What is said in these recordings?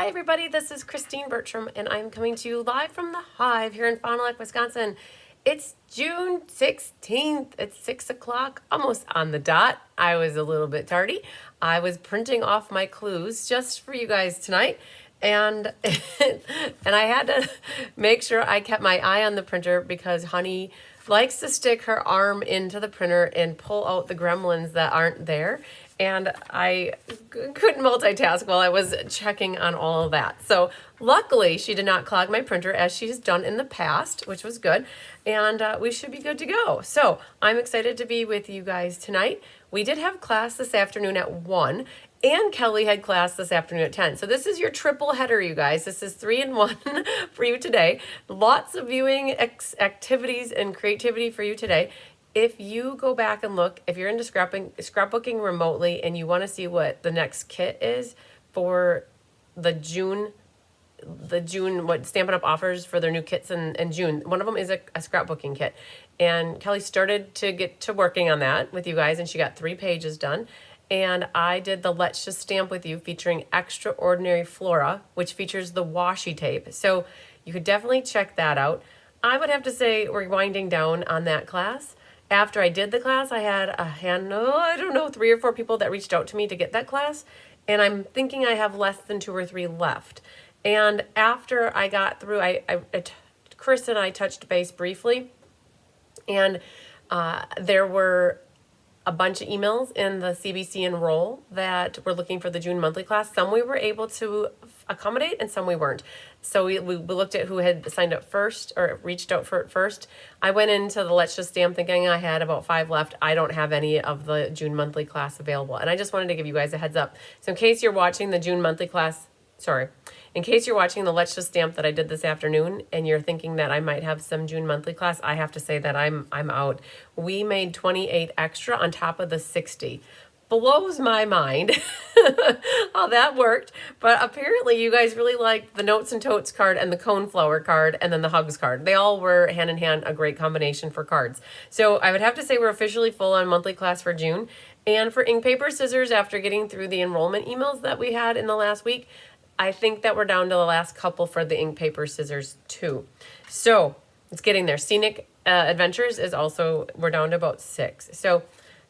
Hi everybody, this is Christine Bertram and I'm coming to you live from the Hive here in Fond du Lac, Wisconsin. It's June 16th, it's 6 o'clock, almost on the dot. I was a little bit tardy. I was printing off my clues just for you guys tonight, and and I had to make sure I kept my eye on the printer because Honey likes to stick her arm into the printer and pull out the gremlins that aren't there. And I couldn't multitask while I was checking on all of that. So luckily she did not clog my printer as she has done in the past, which was good. And we should be good to go. So I'm excited to be with you guys tonight. We did have class this afternoon at 1. And Kelly had class this afternoon at 10. So this is your triple header, you guys. This is 3 in 1 for you today. Lots of viewing activities and creativity for you today. If you go back and look, if you're into scrapbooking remotely and you want to see what the next kit is for the June, what Stampin' Up offers for their new kits in June, one of them is a scrapbooking kit. And Kelly started to get to working on that with you guys, and she got 3 pages done. And I did the Let's Just Stamp With You featuring Extraordinary Flora, which features the washi tape. So you could definitely check that out. I would have to say we're winding down on that class. After I did the class, I had I don't know, 3 or 4 people that reached out to me to get that class. And I'm thinking I have less than 2 or 3 left. And after I got through, Chris and I touched base briefly. And there were a bunch of emails in the CBC enroll that were looking for the June monthly class. Some we were able to accommodate and some we weren't. So we looked at who had signed up first or reached out for it first. I went into the Let's Just Stamp thinking I had about 5 left. I don't have any of the June monthly class available. And I just wanted to give you guys a heads up. So in case you're watching the June monthly class, in case you're watching the Let's Just Stamp that I did this afternoon and you're thinking that I might have some June monthly class, I have to say that I'm out. We made 28 extra on top of the 60. Blows my mind how that worked. But apparently you guys really liked the Notes and Totes card and the Coneflower card and then the Hugs card. They all were hand in hand a great combination for cards. So I would have to say we're officially full on monthly class for June. And for ink, paper, scissors, after getting through the enrollment emails that we had in the last week, I think that we're down to the last couple for the ink, paper, scissors too. So it's getting there. Scenic Adventures is also, we're down to about 6. So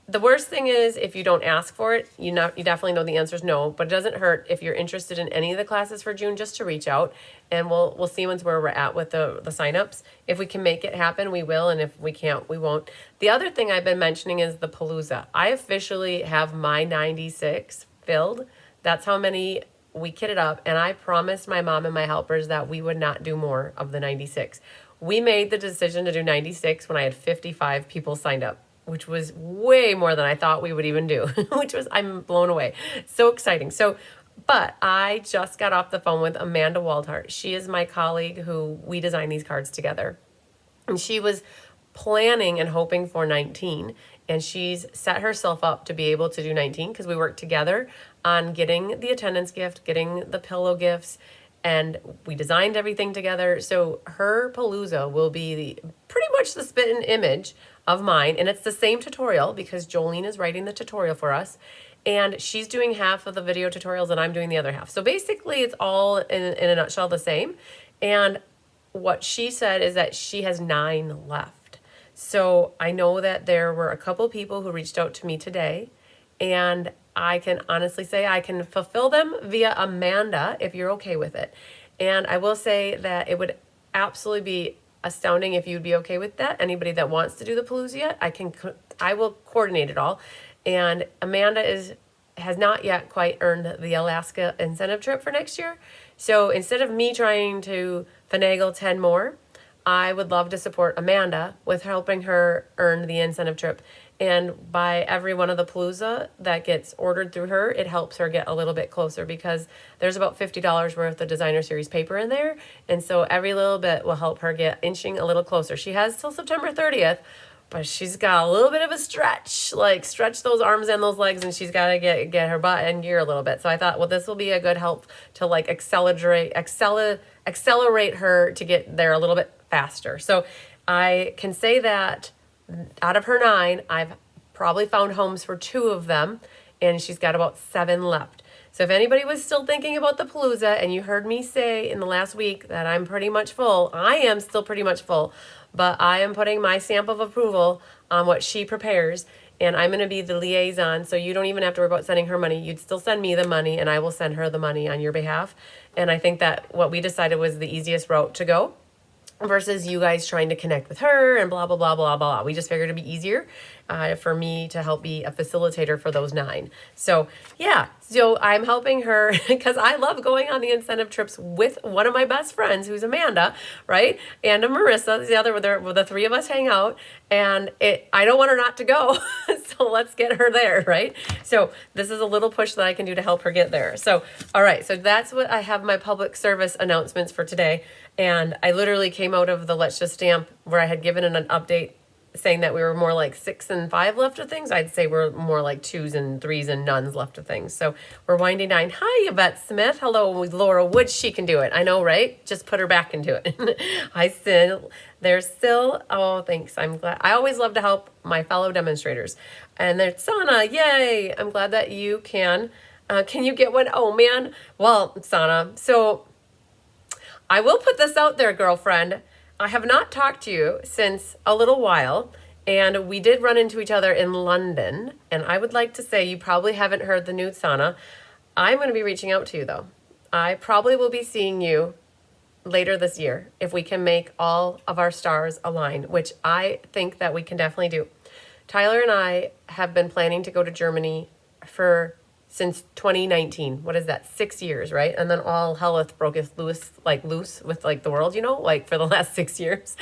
the worst thing is if you don't ask for it, you definitely know the answer is no, but it doesn't hurt if you're interested in any of the classes for June just to reach out, and we'll see where we're at with the signups. If we can make it happen, we will, and if we can't, we won't. The other thing I've been mentioning is the Palooza. I officially have my 96 filled. That's how many we kitted up, and I promised my mom and my helpers that we would not do more of the 96. We made the decision to do 96 when I had 55 people signed up, which was way more than I thought we would even do, I'm blown away. So exciting. But I just got off the phone with Amanda Waldhart. She is my colleague who we design these cards together. And she was planning and hoping for 19, and she's set herself up to be able to do 19 because we worked together on getting the attendance gift, getting the pillow gifts, and we designed everything together. So her Palooza will be pretty much the spit image of mine, and it's the same tutorial because Jolene is writing the tutorial for us, and she's doing half of the video tutorials and I'm doing the other half. So basically it's all in a nutshell the same. And what she said is that she has 9 left. So I know that there were a couple people who reached out to me today, and I can honestly say I can fulfill them via Amanda if you're okay with it. And I will say that it would absolutely be astounding if you'd be okay with that. Anybody that wants to do the Palooza yet, I will coordinate it all. And Amanda has not yet quite earned the Alaska incentive trip for next year. So instead of me trying to finagle 10 more, I would love to support Amanda with helping her earn the incentive trip. And by every one of the Palooza that gets ordered through her, it helps her get a little bit closer because there's about $50 worth of designer series paper in there. And so every little bit will help her get inching a little closer. She has till September 30th, but she's got a little bit of a stretch, like stretch those arms and those legs, and she's got to get her butt in gear a little bit. So I thought, well, this will be a good help to like accelerate her to get there a little bit faster. So I can say that out of her 9, I've probably found homes for 2 of them, and she's got about 7 left. So if anybody was still thinking about the Palooza and you heard me say in the last week that I'm pretty much full, I am still pretty much full, but I am putting my stamp of approval on what she prepares, and I'm going to be the liaison, so you don't even have to worry about sending her money. You'd still send me the money, and I will send her the money on your behalf. And I think that what we decided was the easiest route to go versus you guys trying to connect with her and blah, blah, blah, blah, blah. We just figured it'd be easier for me to help be a facilitator for those 9. So yeah, so I'm helping her because I love going on the incentive trips with one of my best friends, who's Amanda, right? And Marissa, the other, where the 3 of us hang out, and I don't want her not to go. So let's get her there, right? So this is a little push that I can do to help her get there. So, all right, so that's what I have my public service announcements for today. And I literally came out of the Let's Just Stamp where I had given an update saying that we were more like 6 and 5 left of things. I'd say we're more like 2s and 3s and nones left of things. So we're winding down. Hi, Yvette Smith. Hello, Laura Wood. She can do it. I know, right? Just put her back into it. Hi, Sin. There's still, oh, thanks. I'm glad. I always love to help my fellow demonstrators. And there's Sana. Yay. I'm glad that you can. Can you get one? Oh, man. Well, Sana, so I will put this out there, girlfriend. I have not talked to you since a little while, and we did run into each other in London, and I would like to say you probably haven't heard the news, Sana. I'm going to be reaching out to you, though. I probably will be seeing you later this year if we can make all of our stars align, which I think that we can definitely do. Tyler and I have been planning to go to Germany since 2019. What is that? 6 years, right? And then all hell hath broketh loose with like the world, like for the last 6 years.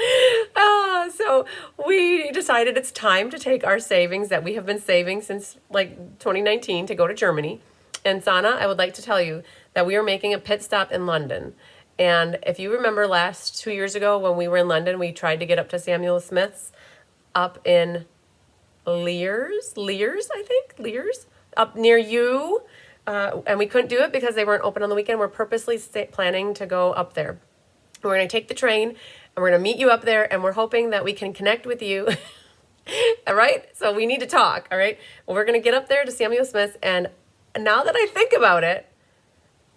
So we decided it's time to take our savings that we have been saving since like 2019 to go to Germany. And Sana, I would like to tell you that we are making a pit stop in London. And if you remember 2 years ago when we were in London, we tried to get up to Samuel Smith's up in Lears, up near you, and we couldn't do it because they weren't open on the weekend. We're purposely planning to go up there. We're going to take the train, and we're going to meet you up there, and we're hoping that we can connect with you. All right? So we need to talk, all right? Well, we're going to get up there to Samuel Smith's, and now that I think about it,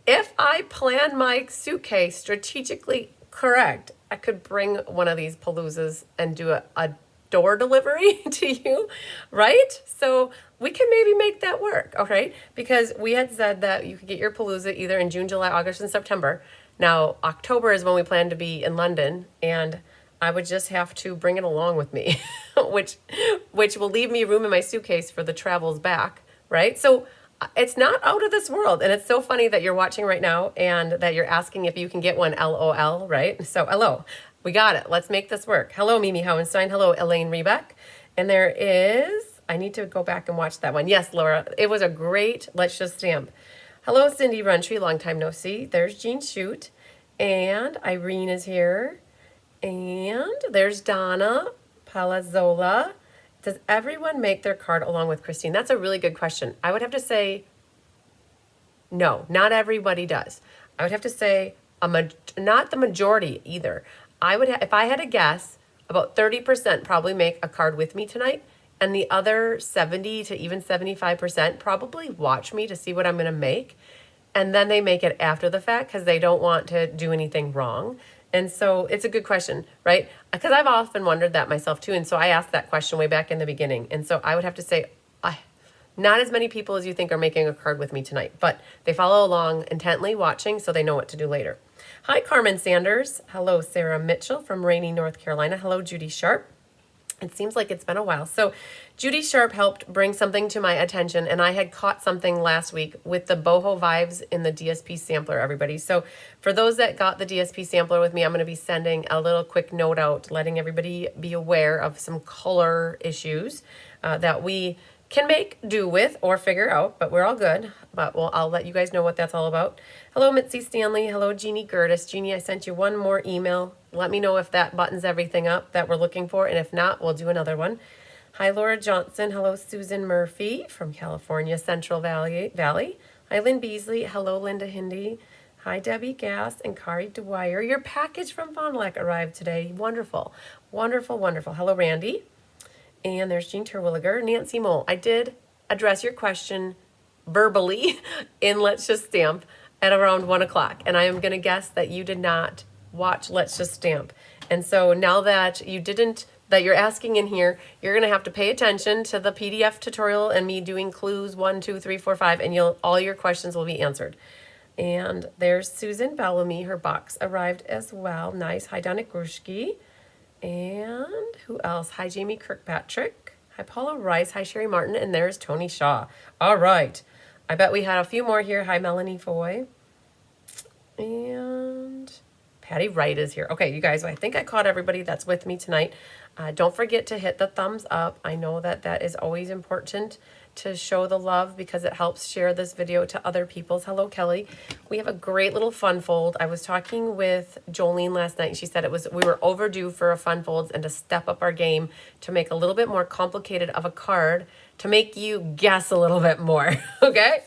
if I plan my suitcase strategically correct, I could bring one of these Paloozas and do a door delivery to you, right? So we can maybe make that work, okay? Because we had said that you could get your Palooza either in June, July, August, and September. Now, October is when we plan to be in London, and I would just have to bring it along with me, which will leave me room in my suitcase for the travels back, right? So it's not out of this world. And it's so funny that you're watching right now and that you're asking if you can get one, LOL, right? So hello, we got it. Let's make this work. Hello, Mimi Howenstein. Hello, Elaine Rebeck. And there is, I need to go back and watch that one. Yes, Laura, it was a great Let's Just Stamp. Hello, Cindy Runtree. Long time no see. There's Jean Shute. And Irene is here. And there's Donna Palazzola. Does everyone make their card along with Christine? That's a really good question. I would have to say no, not everybody does. I would have to say not the majority either. If I had to guess, about 30% probably make a card with me tonight, and the other 70 to even 75% probably watch me to see what I'm going to make, and then they make it after the fact because they don't want to do anything wrong. And so it's a good question, right? Because I've often wondered that myself too. And so I asked that question way back in the beginning. And so I would have to say, not as many people as you think are making a card with me tonight, but they follow along intently watching so they know what to do later. Hi, Carmen Sanders. Hello, Sarah Mitchell from Rainy, North Carolina. Hello, Judy Sharp. It seems like it's been a while. So Judy Sharp helped bring something to my attention, and I had caught something last week with the boho vibes in the DSP sampler, everybody. So for those that got the DSP sampler with me, I'm going to be sending a little quick note out letting everybody be aware of some color issues that we can make do with or figure out, but we're all good. But I'll let you guys know what that's all about. Hello, Mitzi Stanley. Hello, Jeannie Gertis. Jeannie, I sent you one more email. Let me know if that buttons everything up that we're looking for, and if not, we'll do another one. Hi, Laura Johnson. Hello, Susan Murphy from California, Central Valley. Hi, Lynn Beasley. Hello, Linda Hindy. Hi, Debbie Gass and Kari Dwyer. Your package from Fond du Lac arrived today. Wonderful, wonderful, wonderful. Hello, Randy. And there's Jean Terwilliger. Nancy Mole, I did address your question verbally in Let's Just Stamp at around 1 o'clock. And I am going to guess that you did not watch Let's Just Stamp. And so now that you didn't, that you're asking in here, you're going to have to pay attention to the PDF tutorial and me doing clues 1, 2, 3, 4, 5, and all your questions will be answered. And there's Susan Bellamy. Her box arrived as well. Nice. Hi, Donna Grushki. And who else? Hi, Jamie Kirkpatrick. Hi, Paula Rice. Hi, Sherry Martin. And there's Tony Shaw. All right. I bet we had a few more here. Hi, Melanie Foy. And Patty Wright is here. Okay, you guys, I think I caught everybody that's with me tonight. Don't forget to hit the thumbs up. I know that that is always important to show the love because it helps share this video to other people. Hello, Kelly. We have a great little fun fold. I was talking with Jolene last night. She said we were overdue for a fun folds and to step up our game to make a little bit more complicated of a card to make you guess a little bit more, okay?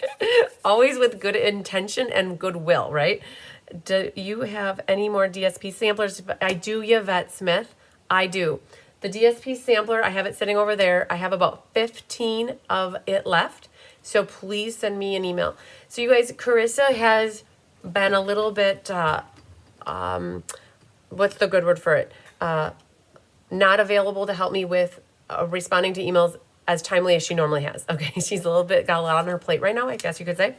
Always with good intention and goodwill, right? Do you have any more DSP samplers? I do, Yvette Smith. I do. The DSP sampler, I have it sitting over there. I have about 15 of it left. So please send me an email. So you guys, Carissa has been a little bit, what's the good word for it? Not available to help me with responding to emails as timely as she normally has. Okay, she's got a lot on her plate right now, I guess you could say.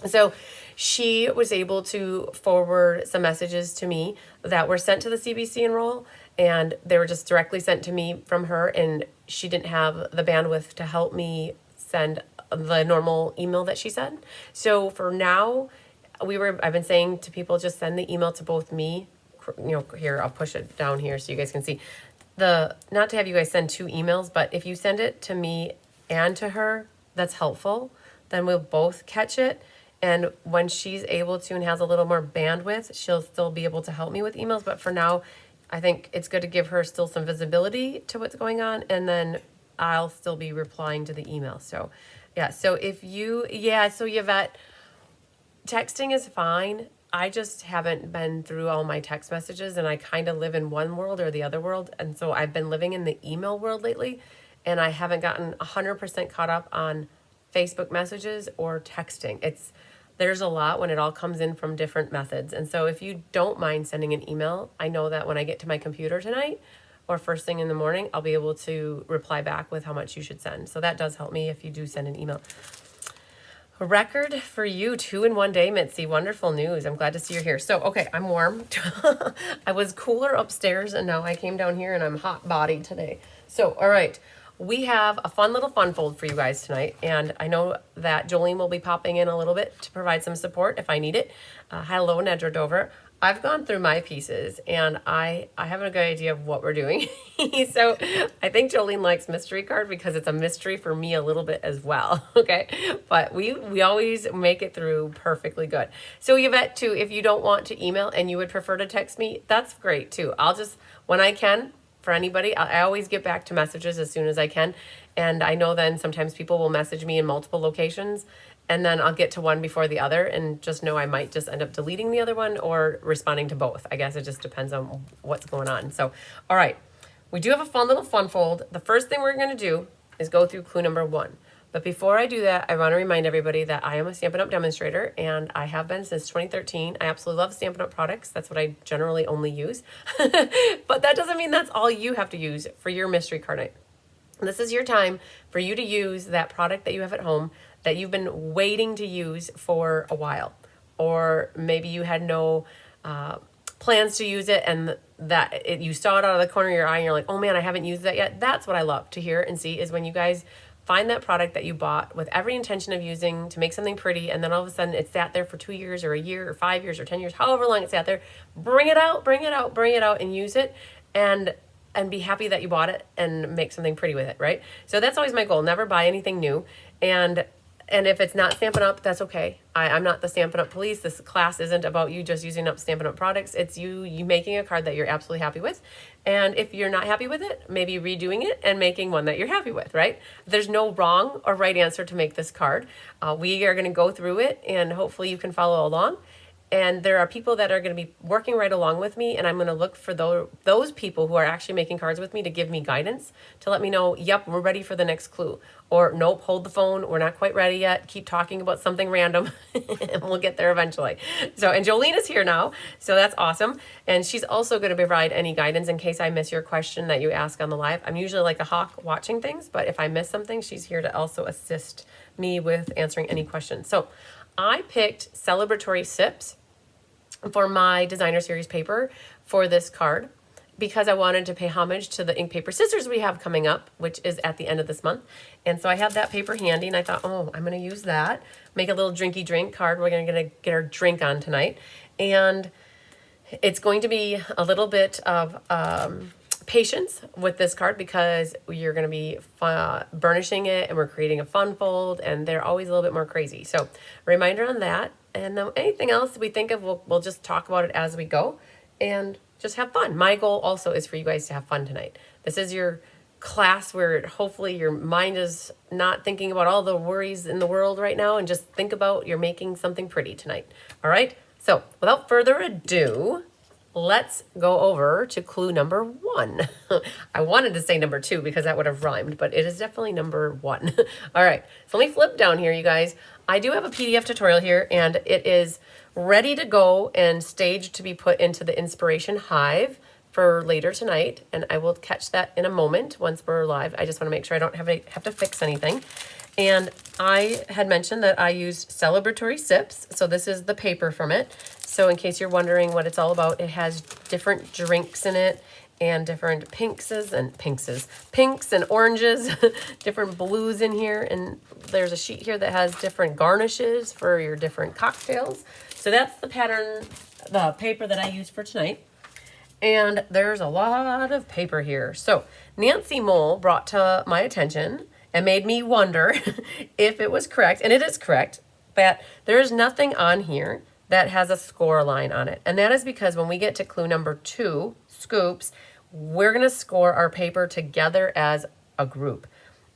So she was able to forward some messages to me that were sent to the CBC Enroll, and they were just directly sent to me from her, and she didn't have the bandwidth to help me send the normal email that she sent. So for now, I've been saying to people, just send the email to both me, here, I'll push it down here so you guys can see. Not to have you guys send 2 emails, but if you send it to me and to her, that's helpful. Then we'll both catch it. And when she's able to and has a little more bandwidth, she'll still be able to help me with emails. But for now, I think it's good to give her still some visibility to what's going on. And then I'll still be replying to the email. So, yeah. So so Yvette, texting is fine. I just haven't been through all my text messages, and I kind of live in one world or the other world. And so I've been living in the email world lately, and I haven't gotten 100% caught up on Facebook messages or texting. There's a lot when it all comes in from different methods. And so if you don't mind sending an email, I know that when I get to my computer tonight or first thing in the morning, I'll be able to reply back with how much you should send. So that does help me if you do send an email. A record for you, 2 in 1 day, Mitzi. Wonderful news. I'm glad to see you're here. So, okay, I'm warm. I was cooler upstairs, and now I came down here, and I'm hot-bodied today. So, all right. We have a fun little fun fold for you guys tonight, and I know that Jolene will be popping in a little bit to provide some support if I need it. Hello, Nedra Dover. I've gone through my pieces, and I have a good idea of what we're doing. So I think Jolene likes mystery card because it's a mystery for me a little bit as well, okay? But we always make it through perfectly good. So Yvette, too, if you don't want to email and you would prefer to text me, that's great, too. I'll just, when I can, for anybody, I always get back to messages as soon as I can. And I know then sometimes people will message me in multiple locations, and then I'll get to one before the other, and just know I might just end up deleting the other one or responding to both. I guess it just depends on what's going on. So, all right, we do have a fun little fun fold. The first thing we're going to do is go through clue number 1. But before I do that, I want to remind everybody that I am a Stampin' Up! Demonstrator, and I have been since 2013. I absolutely love Stampin' Up! Products. That's what I generally only use. But that doesn't mean that's all you have to use for your mystery card night. This is your time for you to use that product that you have at home that you've been waiting to use for a while. Or maybe you had no plans to use it, and you saw it out of the corner of your eye and you're like, oh man, I haven't used that yet. That's what I love to hear and see, is when you guys find that product that you bought with every intention of using to make something pretty, and then all of a sudden it sat there for 2 years or a year or 5 years or 10 years, however long it sat there. Bring it out and use it, and be happy that you bought it and make something pretty with it, right? So that's always my goal. Never buy anything new. And if it's not Stampin' Up, that's okay. I'm not the Stampin' Up police. This class isn't about you just using up Stampin' Up products. It's you making a card that you're absolutely happy with. And if you're not happy with it, maybe redoing it and making one that you're happy with, right? There's no wrong or right answer to make this card. We are going to go through it, and hopefully you can follow along. And there are people that are going to be working right along with me, and I'm going to look for those people who are actually making cards with me to give me guidance, to let me know, yep, we're ready for the next clue. Or nope, hold the phone, we're not quite ready yet. Keep talking about something random and we'll get there eventually. So, and Jolene is here now, so that's awesome. And she's also going to provide any guidance in case I miss your question that you ask on the live. I'm usually like a hawk watching things, but if I miss something, she's here to also assist me with answering any questions. So I picked celebratory sips for my designer series paper for this card because I wanted to pay homage to the ink paper scissors we have coming up, which is at the end of this month. And so I have that paper handy, and I thought, oh, I'm going to use that, make a little drinky drink card. We're going to get our drink on tonight. And it's going to be a little bit of patience with this card because you're going to be burnishing it, and we're creating a fun fold, and they're always a little bit more crazy. So reminder on that. And then anything else we think of, we'll just talk about it as we go and just have fun. My goal also is for you guys to have fun tonight. This is your class where hopefully your mind is not thinking about all the worries in the world right now, and just think about you're making something pretty tonight. All right. So without further ado, let's go over to clue number 1. I wanted to say number 2 because that would have rhymed, but it is definitely number 1. All right, so let me flip down here, you guys. I do have a PDF tutorial here, and it is ready to go and staged to be put into the Inspiration Hive for later tonight, and I will catch that in a moment once we're live. I just want to make sure I don't have to fix anything. And I had mentioned that I used celebratory sips, so this is the paper from it. So in case you're wondering what it's all about, it has different drinks in it and different pinks and oranges, different blues in here. And there's a sheet here that has different garnishes for your different cocktails. So that's the pattern, the paper that I used for tonight. And there's a lot of paper here. So Nancy Mole brought to my attention and made me wonder if it was correct, and it is correct, that there is nothing on here that has a score line on it. And that is because when we get to clue number 2, scoops, we're gonna score our paper together as a group,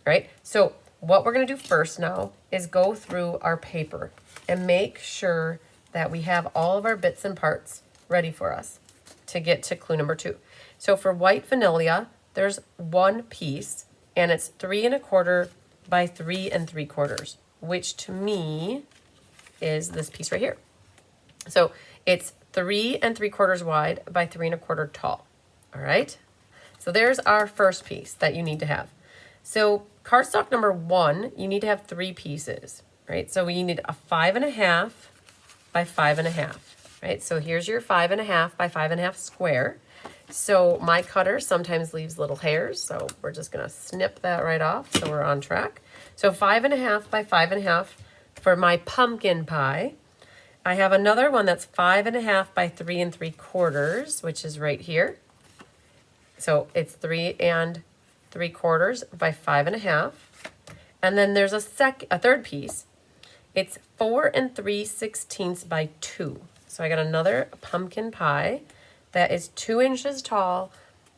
right? So what we're gonna do first now is go through our paper and make sure that we have all of our bits and parts ready for us to get to clue number 2. So for white vanilla, there's 1 piece, and it's 3 1/4 by 3 3/4, which to me is this piece right here. So it's 3 3/4 wide by 3 1/4 tall. All right. So there's our first piece that you need to have. So cardstock number 1, you need to have 3 pieces, right? So we need a 5 1/2 by 5 1/2, right? So here's your 5 1/2 by 5 1/2 square. So my cutter sometimes leaves little hairs, so we're just gonna snip that right off so we're on track. So 5 1/2 by 5 1/2 for my pumpkin pie. I have another one that's 5 1/2 by 3 3/4, which is right here. So it's 3 3/4 by 5 1/2. And then there's a third piece. It's 4 3/16 by 2. So I got another pumpkin pie that is 2 inches tall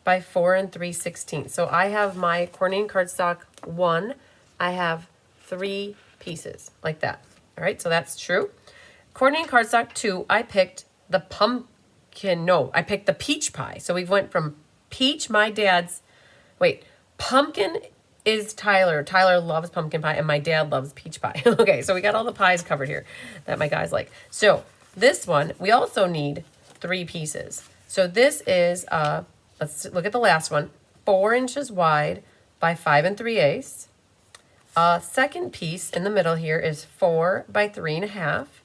by 4 3/16. So I have my coordinating cardstock 1. I have 3 pieces like that. All right, so that's true. Coordinating cardstock 2, I picked the I picked the peach pie. So we went from peach, pumpkin is Tyler. Tyler loves pumpkin pie, and my dad loves peach pie. Okay, so we got all the pies covered here that my guys like. So this one, we also need 3 pieces. So this is, let's look at the last one, 4 inches wide by 5 3/8. Second piece in the middle here is 4 by 3 1/2.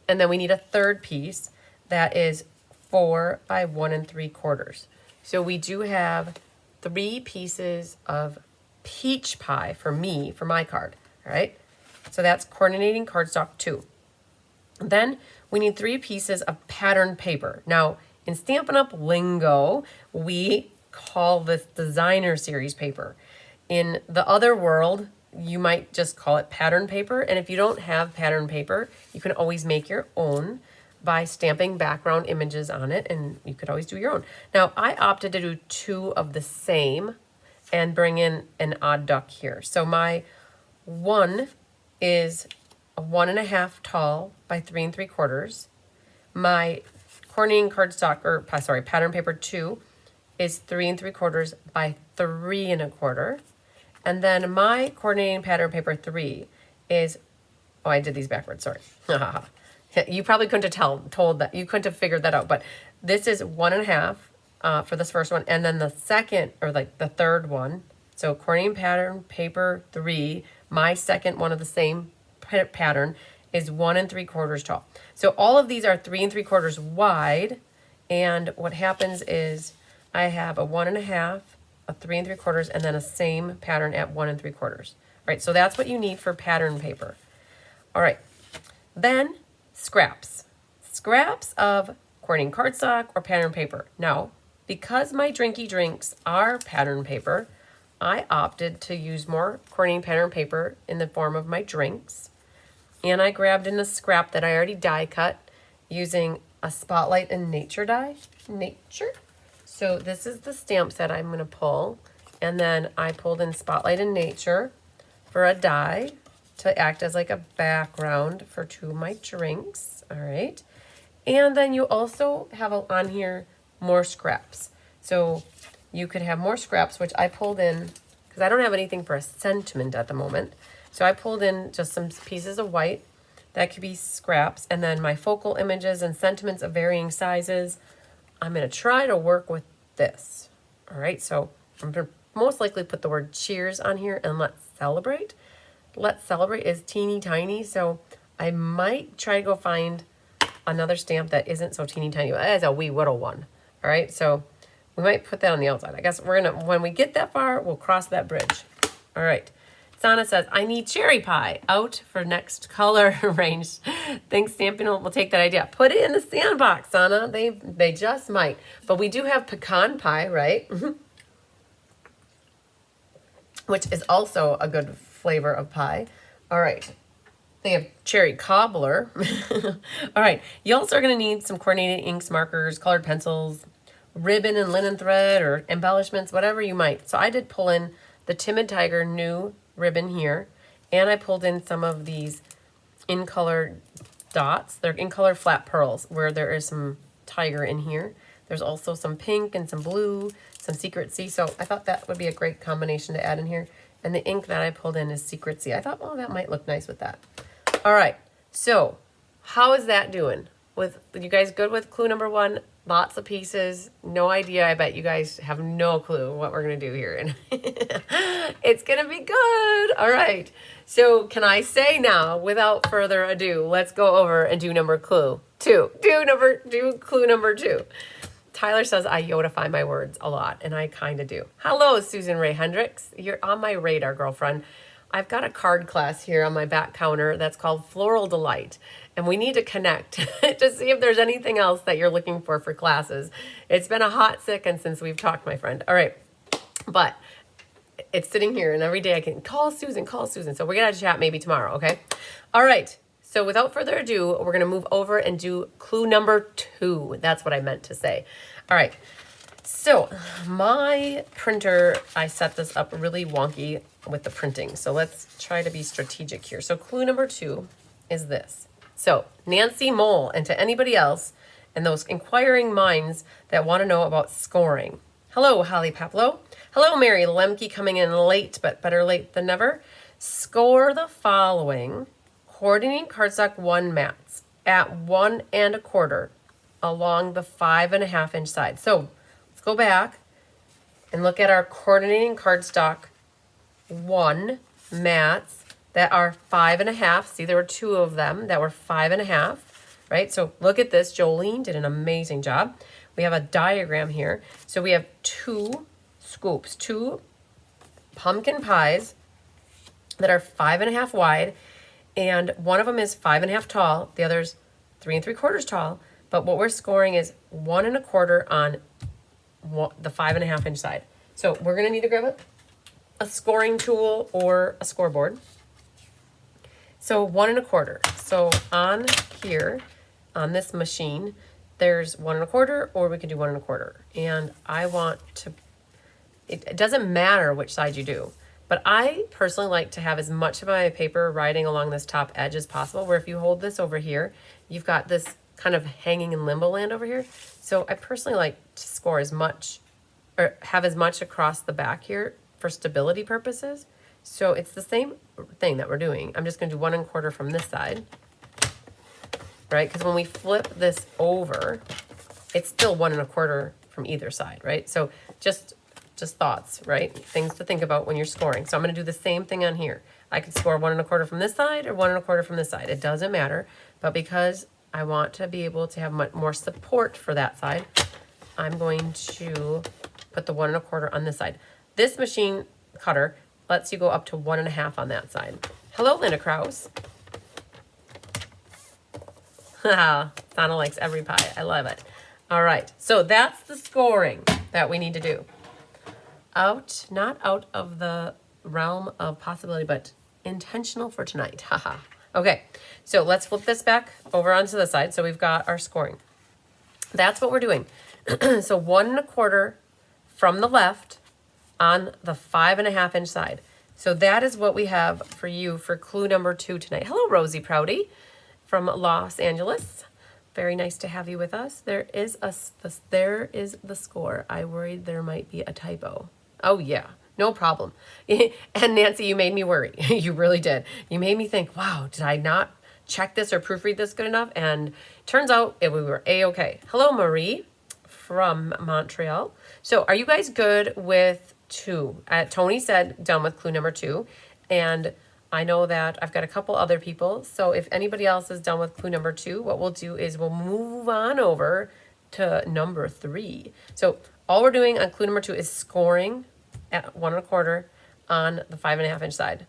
And then we need a third piece that is 4 by 1 3/4. So we do have 3 pieces of peach pie for me, for my card, all right? So that's coordinating cardstock 2. Then we need 3 pieces of pattern paper. Now, in Stampin' Up lingo, we call this designer series paper. In the other world, you might just call it pattern paper. And if you don't have pattern paper, you can always make your own by stamping background images on it, and you could always do your own. Now, I opted to do 2 of the same and bring in an odd duck here. So my 1 is a 1 1/2 tall by 3 3/4. My coordinating cardstock, or sorry, pattern paper 2 is 3 3/4 by 3 1/4. And then my coordinating pattern paper 3 is, oh, I did these backwards, sorry. You probably couldn't have told that, you couldn't have figured that out, but this is 1 1/2 for this first one. And then the second, or like the third one, so coordinating pattern paper 3, my second one of the same pattern is 1 3/4 tall. So all of these are 3 3/4 wide. And what happens is I have a 1 1/2, a 3 3/4, and then a same pattern at 1 3/4. All right, so that's what you need for pattern paper. All right, then scraps. Scraps of coordinating cardstock or pattern paper. Now, because my drinky drinks are pattern paper, I opted to use more coordinating pattern paper in the form of my drinks. And I grabbed in a scrap that I already die cut using a Spotlight and Nature die. Nature. So this is the stamp set I'm going to pull. And then I pulled in Spotlight and Nature for a die to act as like a background for 2 of my drinks. All right. And then you also have on here more scraps. So you could have more scraps, which I pulled in because I don't have anything for a sentiment at the moment. So I pulled in just some pieces of white. That could be scraps. And then my focal images and sentiments of varying sizes. I'm going to try to work with this. All right, so I'm going to most likely put the word cheers on here and let's celebrate. Let's celebrate is teeny tiny, so I might try to go find another stamp that isn't so teeny tiny. That is a wee little one. All right, so we might put that on the outside. I guess we're going to, when we get that far, we'll cross that bridge. All right. Sana says, I need cherry pie out for next color range. Thanks, Stampin' Up. We'll take that idea. Put it in the sandbox, Sana. They just might. But we do have pecan pie, right? Which is also a good flavor of pie. All right. They have cherry cobbler. All right. You also are going to need some coordinated inks, markers, colored pencils, ribbon and linen thread, or embellishments, whatever you might. So I did pull in the Timid Tiger new ribbon here, and I pulled in some of these in color dots. They're in color flat pearls where there is some tiger in here. There's also some pink and some blue, some Secret Sea. So I thought that would be a great combination to add in here. And the ink that I pulled in is Secret Sea. I thought, well, that might look nice with that. All right, so how is that doing? With you guys good with clue number 1? Lots of pieces, no idea. I bet you guys have no clue what we're gonna do here. And it's gonna be good. All right, so can I say now, without further ado, let's go over and do clue 2. Do clue number 2. Tyler says I Yodify my words a lot, and I kind of do. Hello, Susan Ray Hendricks. You're on my radar, girlfriend. I've got a card class here on my back counter that's called Floral Delight, and we need to connect to see if there's anything else that you're looking for classes. It's been a hot second since we've talked, my friend. All right, but it's sitting here, and every day I can call Susan. So we're going to chat maybe tomorrow, okay? All right, so without further ado, we're going to move over and do clue number 2. That's what I meant to say. All right, so my printer, I set this up really wonky with the printing. So let's try to be strategic here. So clue number 2 is this. So Nancy Mole, and to anybody else and those inquiring minds that want to know about scoring. Hello, Holly Paplow. Hello, Mary Lemke, coming in late, but better late than never. Score the following coordinating cardstock 1 mats at 1 1/4 along the 5 1/2 inch side. So let's go back and look at our coordinating cardstock 1 mats that are 5 1/2. See, there were 2 of them that were 5 1/2, right? So look at this. Jolene did an amazing job. We have a diagram here. So we have 2 scoops, 2 pumpkin pies that are 5 1/2 wide, and one of them is 5 1/2 tall. The other's 3 3/4 tall. But what we're scoring is 1 1/4 on the 5 1/2 inch side. So we're going to need to grab a scoring tool or a scoreboard. So 1 1/4. So on here, on this machine, there's 1 1/4, or we can do 1 1/4. And I want to, it doesn't matter which side you do, but I personally like to have as much of my paper riding along this top edge as possible, where if you hold this over here, you've got this kind of hanging in limbo land over here. So I personally like to score as much or have as much across the back here for stability purposes. So it's the same thing that we're doing. I'm just going to do 1 1/4 from this side, right? Because when we flip this over, it's still 1 1/4 from either side, right? So just thoughts, right? Things to think about when you're scoring. So I'm going to do the same thing on here. I could score 1 1/4 from this side or 1 1/4 from this side. It doesn't matter. But because I want to be able to have much more support for that side, I'm going to put the 1 1/4 on this side. This machine cutter lets you go up to 1 1/2 on that side. Hello, Linda Krause. Sana likes every pie. I love it. All right, so that's the scoring that we need to do. Not out of the realm of possibility, but intentional for tonight. Haha. Okay, so let's flip this back over onto the side. So we've got our scoring. That's what we're doing. So 1 1/4 from the left on the 5 1/2 inch side. So that is what we have for you for clue number 2 tonight. Hello, Rosie Prouty from Los Angeles. Very nice to have you with us. There is the score. I worried there might be a typo. Oh yeah, no problem. And Nancy, you made me worry. You really did. You made me think, wow, did I not check this or proofread this good enough? And turns out we were A-okay. Hello, Marie from Montreal. So are you guys good with 2? Tony said done with clue number 2. And I know that I've got a couple other people. So if anybody else is done with clue number 2, what we'll do is we'll move on over to number 3. So all we're doing on clue number 2 is scoring at 1 1/4 on the 5 1/2 inch side.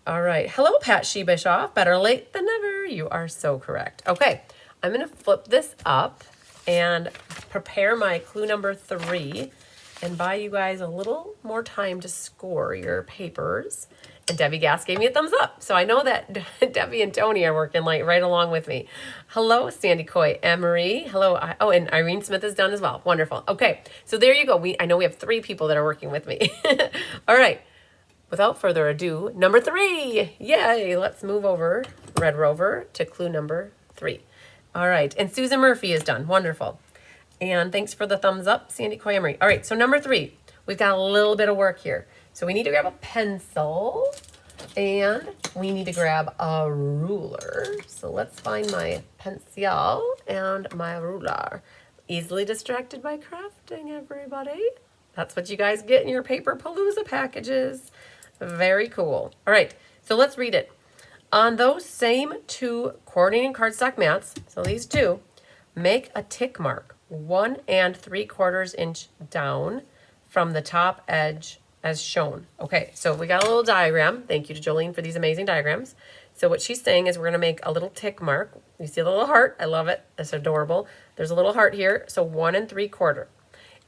All right. Hello, Pat Shebishoff. Better late than never. You are so correct. Okay. I'm going to flip this up and prepare my clue number 3 and buy you guys a little more time to score your papers. And Debbie Gass gave me a thumbs up. So I know that Debbie and Tony are working like right along with me. Hello, Sandy Coy, Emery. Hello. And Irene Smith is done as well. Wonderful. Okay. So there you go. I know we have 3 people that are working with me. All right. Without further ado, number 3. Yay. Let's move over, Red Rover, to clue number 3. All right. And Susan Murphy is done. Wonderful. And thanks for the thumbs up, Sandy Coy, Emery. All right. So number 3, we've got a little bit of work here. So we need to grab a pencil and we need to grab a ruler. So let's find my pencil and my ruler. Easily distracted by crafting, everybody. That's what you guys get in your paper Palooza packages. Very cool. All right, so let's read it. On those same 2 coordinating cardstock mats, so these 2, make a tick mark 1 3/4 inch down from the top edge as shown. Okay, so we got a little diagram. Thank you to Jolene for these amazing diagrams. So what she's saying is we're going to make a little tick mark. You see the little heart? I love it. It's adorable. There's a little heart here. So 1 3/4.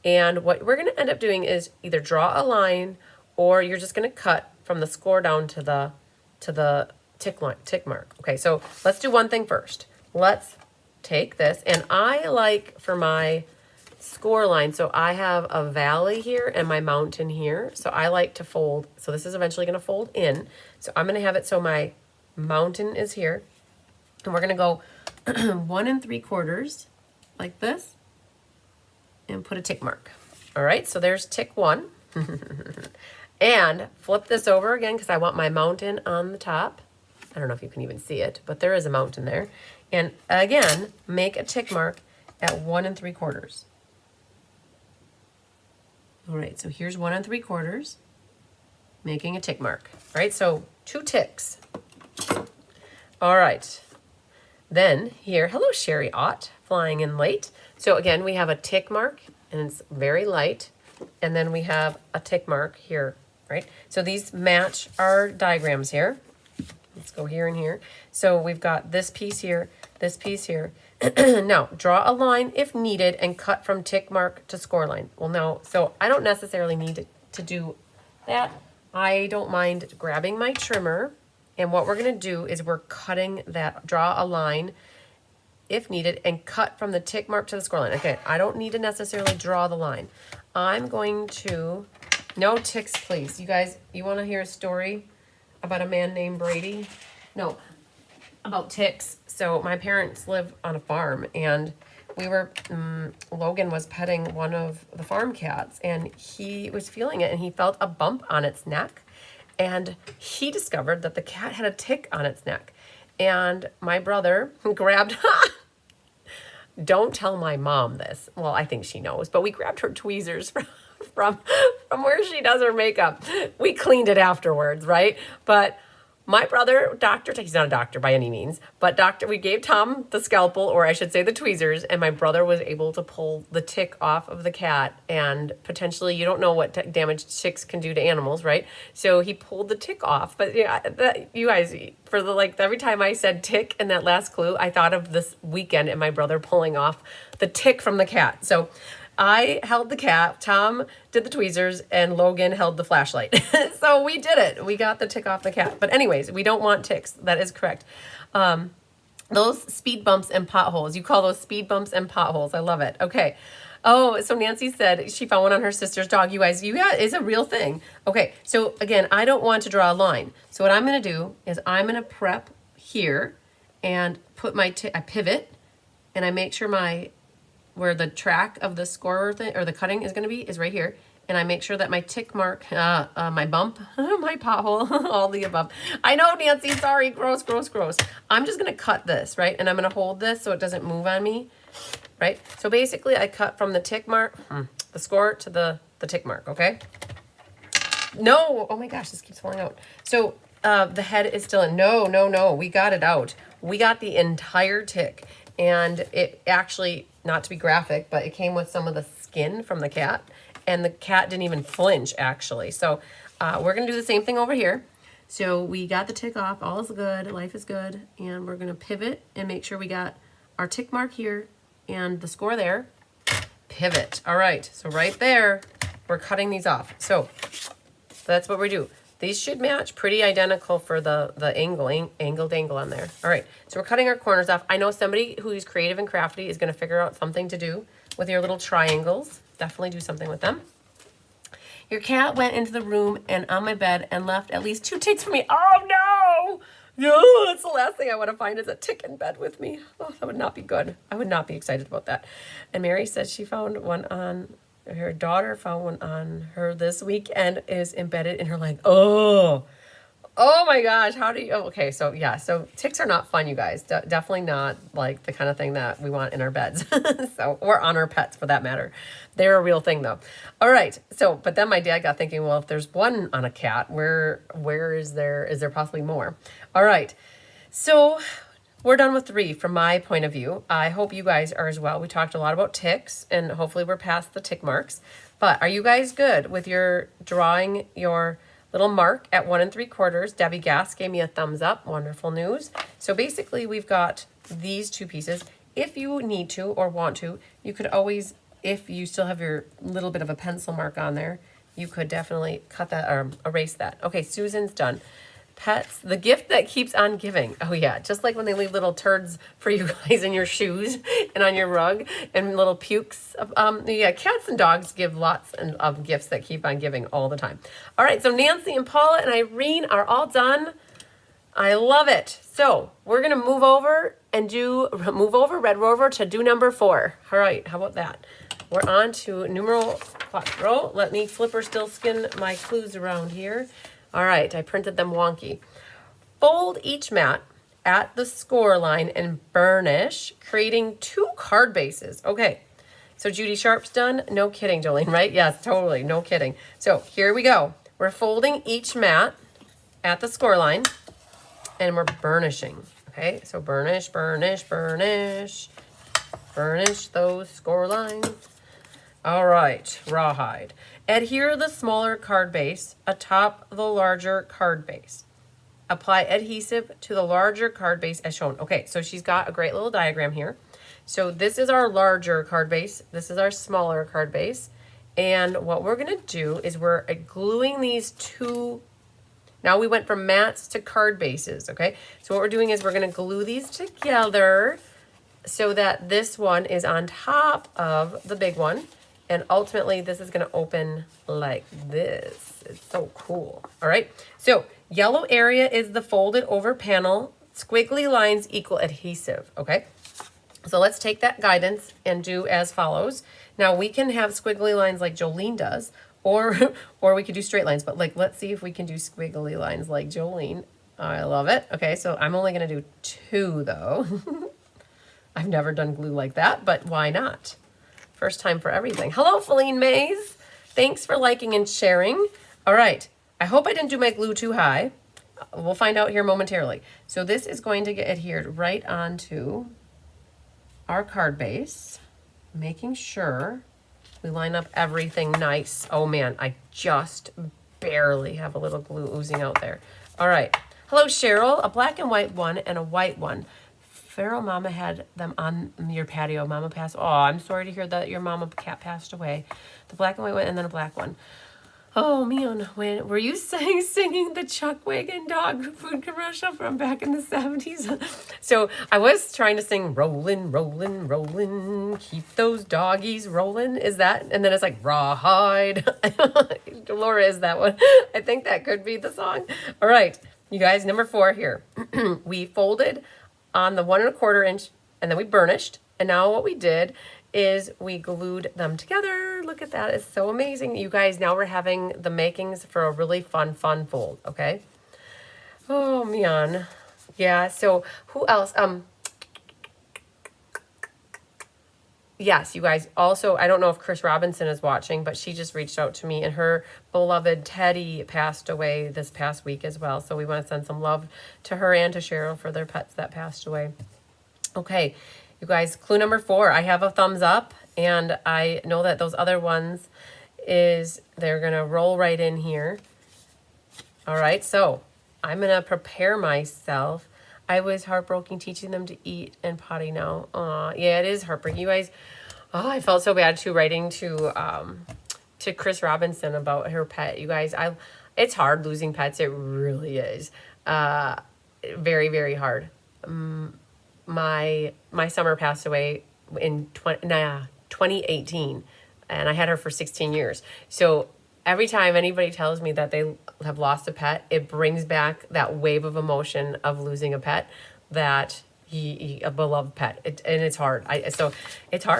And what we're going to end up doing is either draw a line or you're just going to cut from the score down to the tick mark. Okay, so let's do one thing first. Let's take this, and I like for my score line, so I have a valley here and my mountain here. So I like to fold. So this is eventually going to fold in. So I'm going to have it so my mountain is here. And we're going to go 1 3/4 like this and put a tick mark. All right, so there's tick 1. And flip this over again because I want my mountain on the top. I don't know if you can even see it, but there is a mountain there. And again, make a tick mark at 1 3/4. All right, so here's 1 3/4, making a tick mark. All right, so 2 ticks. All right, then here, hello Sherry Ott, flying in late. So again, we have a tick mark, and it's very light, and then we have a tick mark here, right? So these match our diagrams here. Let's go here and here. So we've got this piece here, this piece here. Now, draw a line if needed and cut from tick mark to score line. Well, no, so I don't necessarily need to do that. I don't mind grabbing my trimmer, and what we're going to do is we're cutting that, draw a line if needed and cut from the tick mark to the score line. Okay, I don't need to necessarily draw the line. I'm going to, no ticks, please. You guys, you want to hear a story about a man named Brady? No. about ticks. So my parents live on a farm, and we were, Logan was petting one of the farm cats, and he was feeling it, and he felt a bump on its neck, and he discovered that the cat had a tick on its neck. And my brother grabbed, don't tell my mom this. Well, I think she knows, but we grabbed her tweezers from where she does her makeup. We cleaned it afterwards, right? But my brother, he's not a doctor by any means, but we gave Tom the scalpel, or I should say the tweezers, and my brother was able to pull the tick off of the cat, and potentially, you don't know what damage ticks can do to animals, right? So he pulled the tick off. But yeah, you guys, for every time I said tick in that last clue, I thought of this weekend and my brother pulling off the tick from the cat. So I held the cat, Tom did the tweezers, and Logan held the flashlight. So we did it. We got the tick off the cat. But anyways, we don't want ticks. That is correct. Those speed bumps and potholes. You call those speed bumps and potholes. I love it. Okay. Oh, so Nancy said she found one on her sister's dog. You guys, it's a real thing. Okay, so again, I don't want to draw a line. So what I'm going to do is I'm going to prep here and put I pivot, and I make sure where the track of the scorer thing or the cutting is going to be is right here. And I make sure that my tick mark, my bump, my pothole, all the above. I know, Nancy, sorry, gross, gross, gross. I'm just going to cut this, right? And I'm going to hold this so it doesn't move on me, right? So basically I cut from the tick mark, the score to the tick mark, okay? No, oh my gosh, this keeps falling out. So the head is still in. No, we got it out. We got the entire tick. And it actually, not to be graphic, but it came with some of the skin from the cat. And the cat didn't even flinch, actually. So we're going to do the same thing over here. So we got the tick off. All is good. Life is good. And we're going to pivot and make sure we got our tick mark here and the score there. Pivot. All right. So right there, we're cutting these off. So that's what we do. These should match pretty identical for the angled angle on there. All right, so we're cutting our corners off. I know somebody who's creative and crafty is gonna figure out something to do with your little triangles. Definitely do something with them. Your cat went into the room and on my bed and left at least 2 ticks for me. Oh no! No, that's the last thing I want to find is a tick in bed with me. Oh, that would not be good. I would not be excited about that. And Mary says she found one on her daughter found one on her this week and is embedded in her leg. Oh my gosh. How do you, okay. So yeah, so ticks are not fun, you guys. Definitely not like the kind of thing that we want in our beds. So, or on our pets for that matter. They're a real thing though. All right. So, but then my dad got thinking, well, if there's one on a cat, where is there possibly more? All right. So we're done with 3 from my point of view. I hope you guys are as well. We talked a lot about ticks, and hopefully we're past the tick marks. But are you guys good with your drawing your little mark at 1 3/4? Debbie Gass gave me a thumbs up. Wonderful news. So basically we've got these 2 pieces. If you need to or want to, you could always, if you still have your little bit of a pencil mark on there, you could definitely cut that or erase that. Okay, Susan's done. Pets, the gift that keeps on giving. Oh yeah, just like when they leave little turds for you guys in your shoes and on your rug and little pukes. Yeah, cats and dogs give lots of gifts that keep on giving all the time. All right, so Nancy and Paula and Irene are all done. I love it. So we're gonna move over Red Rover to do number 4. All right, how about that? We're on to numero 4. Let me flipper still skin my clues around here. All right, I printed them wonky. Fold each mat at the score line and burnish, creating 2 card bases. Okay, so Judy Sharp's done. No kidding, Jolene, right? Yes, totally, no kidding. So here we go. We're folding each mat at the score line and we're burnishing. Okay, so burnish, burnish, burnish. Burnish those score lines. All right, rawhide. Adhere the smaller card base atop the larger card base. Apply adhesive to the larger card base as shown. Okay, so she's got a great little diagram here. So this is our larger card base. This is our smaller card base. And what we're gonna do is we're gluing these 2. Now we went from mats to card bases, okay? So what we're doing is we're gonna glue these together so that this one is on top of the big one. And ultimately, this is going to open like this. It's so cool. All right. So yellow area is the folded over panel Squiggly lines equal adhesive, okay? So let's take that guidance and do as follows. Now we can have squiggly lines like Jolene does, or or we could do straight lines, but like, let's see if we can do squiggly lines like Jolene. I love it. Okay, so I'm only gonna do 2 though. I've never done glue like that, but why not? First time for everything. Hello, Feline Mays. Thanks for liking and sharing. All right, I hope I didn't do my glue too high. We'll find out here momentarily. So this is going to get adhered right onto our card base, making sure we line up everything nice. Oh man, I just barely have a little glue oozing out there. All right. Hello, Cheryl. A black and white one and a white one. Pharaoh Mama had them on your patio. Mama passed. Oh, I'm sorry to hear that your mama cat passed away. The black and white one and then a black one. Oh man, when were you singing the Chuck Wagon dog food commercial from back in the 70s? So I was trying to sing rollin', rollin', rollin', keep those doggies rollin'. Is that? And then it's like rawhide. Laura, is that one? I think that could be the song. All right, you guys, number 4 here. We folded on the 1 1/4 inch and then we burnished. And now what we did is we glued them together. Look at that. It's so amazing. You guys, now we're having the makings for a really fun fold, okay? Oh, man. Yeah, so who else? Yes, you guys, also, I don't know if Chris Robinson is watching, but she just reached out to me, and her beloved Teddy passed away this past week as well. So we want to send some love to her and to Cheryl for their pets that passed away. Okay. You guys, clue number 4, I have a thumbs up, and I know that those other ones they're going to roll right in here. All right, so I'm going to prepare myself. I was heartbroken teaching them to eat and potty now. Yeah, it is heartbreaking. You guys, I felt so bad too writing to Chris Robinson about her pet. You guys, it's hard losing pets. It really is. Very, very hard. My summer passed away in 2018, and I had her for 16 years. So every time anybody tells me that they have lost a pet, it brings back that wave of emotion of losing a pet, that a beloved pet. And it's hard. So it's hard.